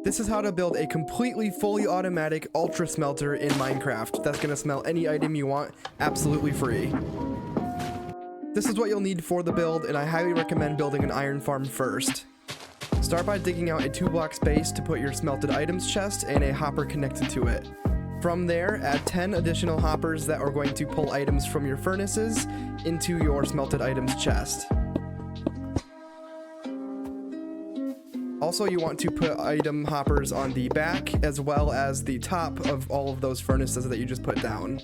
This is how to build a completely fully automatic ultra smelter in Minecraft that's going to smelt any item you want absolutely free. This is what you'll need for the build, and I highly recommend building an iron farm first. Start by digging out a 2-block space to put your smelted items chest and a hopper connected to it. From there, add 10 additional hoppers that are going to pull items from your furnaces into your smelted items chest. Also, you want to put item hoppers on the back as well as the top of all of those furnaces that you just put down.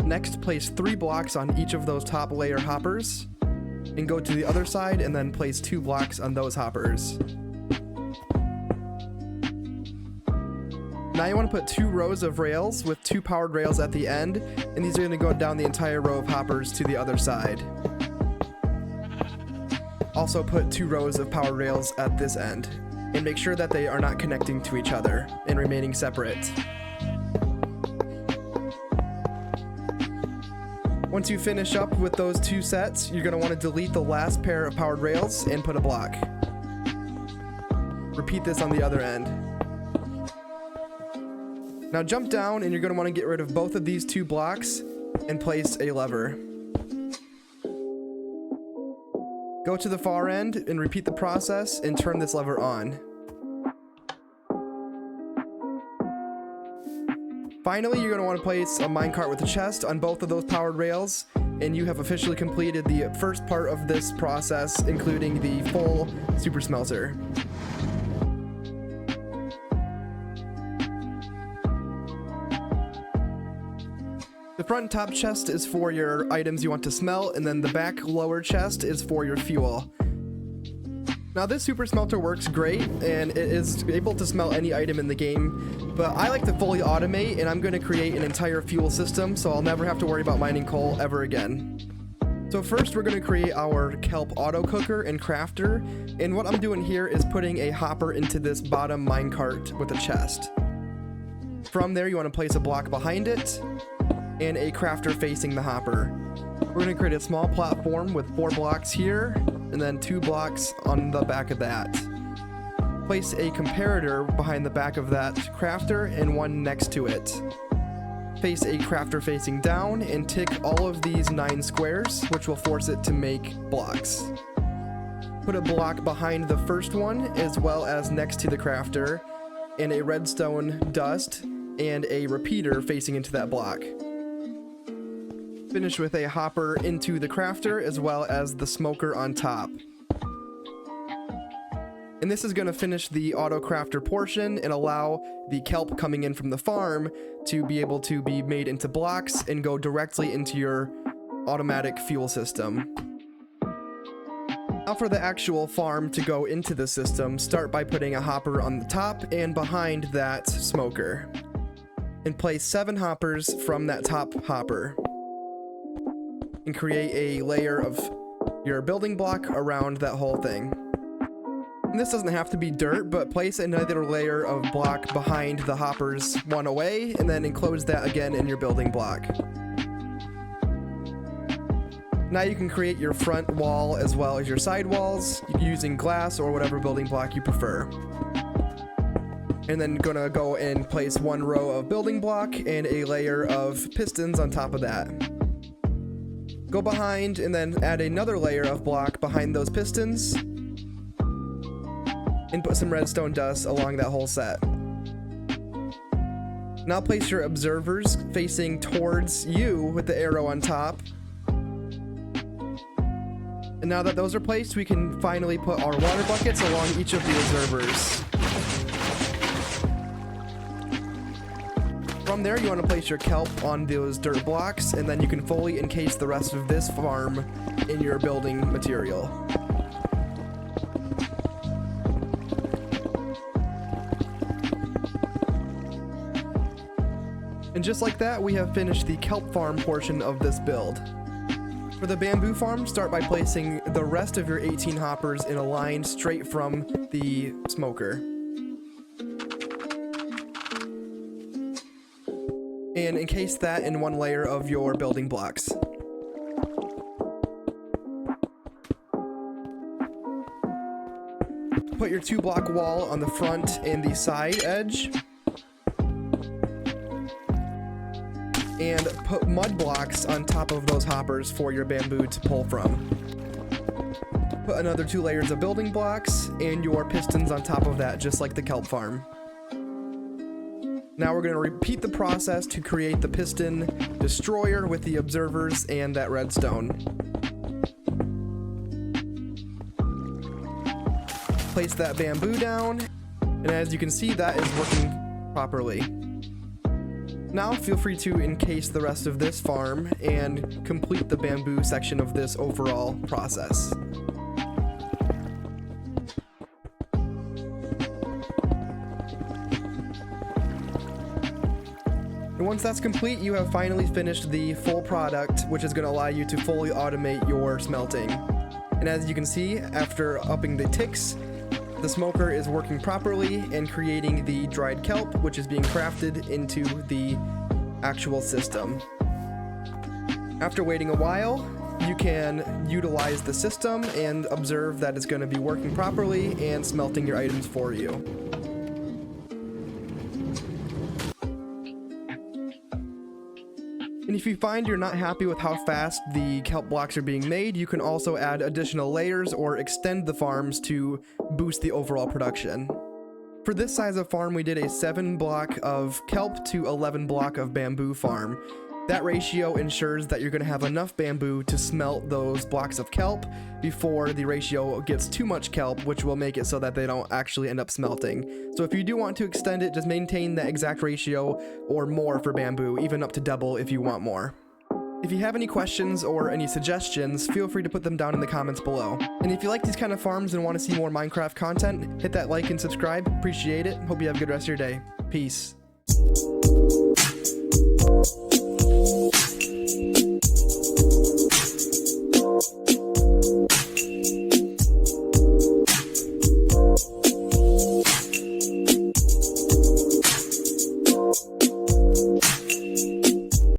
Next, place 3 blocks on each of those top layer hoppers, and go to the other side and then place 2 blocks on those hoppers. Now you want to put 2 rows of rails with 2 powered rails at the end, and these are going to go down the entire row of hoppers to the other side. Also put 2 rows of powered rails at this end, and make sure that they are not connecting to each other and remaining separate. Once you finish up with those 2 sets, you're going to want to delete the last pair of powered rails and put a block. Repeat this on the other end. Now jump down, and you're going to want to get rid of both of these 2 blocks and place a lever. Go to the far end and repeat the process and turn this lever on. Finally, you're going to want to place a minecart with a chest on both of those powered rails, and you have officially completed the first part of this process, including the full Super Smelter. The front and top chest is for your items you want to smelt, and then the back lower chest is for your fuel. Now this Super Smelter works great, and it is able to smelt any item in the game, but I like to fully automate, and I'm going to create an entire fuel system so I'll never have to worry about mining coal ever again. So first we're going to create our kelp auto cooker and crafter, and what I'm doing here is putting a hopper into this bottom minecart with a chest. From there you want to place a block behind it, and a crafter facing the hopper. We're going to create a small platform with 4 blocks here, and then 2 blocks on the back of that. Place a comparator behind the back of that crafter and one next to it. Face a crafter facing down and tick all of these 9 squares, which will force it to make blocks. Put a block behind the first one as well as next to the crafter, and a redstone dust and a repeater facing into that block. Finish with a hopper into the crafter as well as the smoker on top. And this is going to finish the auto crafter portion and allow the kelp coming in from the farm to be able to be made into blocks and go directly into your automatic fuel system. Now for the actual farm to go into the system, start by putting a hopper on the top and behind that smoker. And place 7 hoppers from that top hopper. And create a layer of your building block around that whole thing. And this doesn't have to be dirt, but place another layer of block behind the hoppers one away, and then enclose that again in your building block. Now you can create your front wall as well as your side walls using glass or whatever building block you prefer. And then gonna go and place 1 row of building block and a layer of pistons on top of that. Go behind and then add another layer of block behind those pistons and put some redstone dust along that whole set. Now place your observers facing towards you with the arrow on top. And now that those are placed, we can finally put our water buckets along each of the observers. From there, you want to place your kelp on those dirt blocks, and then you can fully encase the rest of this farm in your building material. And just like that, we have finished the kelp farm portion of this build. For the bamboo farm, start by placing the rest of your 18 hoppers in a line straight from the smoker. And encase that in 1 layer of your building blocks. Put your 2-block wall on the front and the side edge. And put mud blocks on top of those hoppers for your bamboo to pull from. Put another 2 layers of building blocks and your pistons on top of that, just like the kelp farm. Now we're going to repeat the process to create the piston destroyer with the observers and that redstone. Place that bamboo down, and as you can see, that is working properly. Now feel free to encase the rest of this farm and complete the bamboo section of this overall process. And once that's complete, you have finally finished the full product, which is going to allow you to fully automate your smelting. And as you can see, after upping the ticks, the smoker is working properly and creating the dried kelp, which is being crafted into the actual system. After waiting a while, you can utilize the system and observe that it's going to be working properly and smelting your items for you. And if you find you're not happy with how fast the kelp blocks are being made, you can also add additional layers or extend the farms to boost the overall production. For this size of farm, we did a 7-block of kelp to 11-block of bamboo farm. That ratio ensures that you're going to have enough bamboo to smelt those blocks of kelp before the ratio gets too much kelp, which will make it so that they don't actually end up smelting. So if you do want to extend it, just maintain that exact ratio or more for bamboo, even up to double if you want more. If you have any questions or any suggestions, feel free to put them down in the comments below. And if you like these kind of farms and want to see more Minecraft content, hit that like and subscribe. Appreciate it. Hope you have a good rest of your day. Peace.